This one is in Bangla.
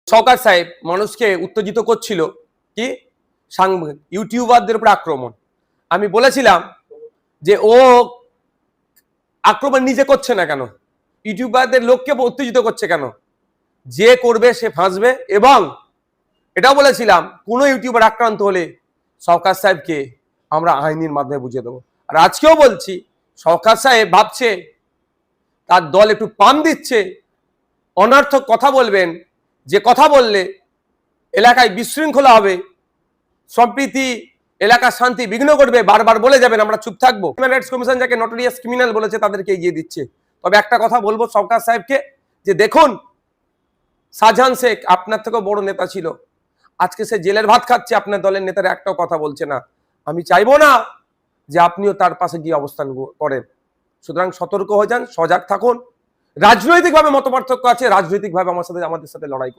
শওকত সাহেব মানুষকে উত্তেজিত করছিল কি ইউটিউবারদের উপর আক্রমণ। আমি বলেছিলাম যে ও আক্রমণ নিজে করছে না কেন, ইউটিউবারদের লোককে উত্তেজিত করছে কেন? যে করবে সে ফাঁসবে। এবং এটাও বলেছিলাম কোনো ইউটিউবার আক্রান্ত হলে শওকত সাহেবকে আমরা আইনের মাধ্যমে বুঝিয়ে দেবো। আর আজকেও বলছি, শওকত সাহেব ভাবছে তার দল একটু পাম দিচ্ছে, অনর্থক কথা বলবেন, যে কথা বললে এলাকায় বিশৃঙ্খলা হবে, সম্প্রীতি, এলাকার শান্তি বিঘ্ন ঘটবে, বারবার বলে যাবেন, আমরা চুপ থাকবো। হিউম্যান রাইটস কমিশন যাকে নটোরিয়াস ক্রিমিনাল বলেছে তাদেরকে এগিয়ে দিচ্ছে। তবে একটা কথা বলবো শওকত সাহেবকে, যে দেখুন শাহজাহান শেখ আপনার থেকেও বড় নেতা ছিল, আজকে সে জেলের ভাত খাচ্ছে, আপনার দলের নেতারা একটাও কথা বলছে না। আমি চাইবো না যে আপনিও তার পাশে গিয়ে অবস্থান করেন। সুতরাং সতর্ক হয়ে যান, সজাগ থাকুন। রাজনৈতিকভাবে মতপার্থক্য আছে, রাজনৈতিকভাবে আমাদের সাথে লড়াই করুন।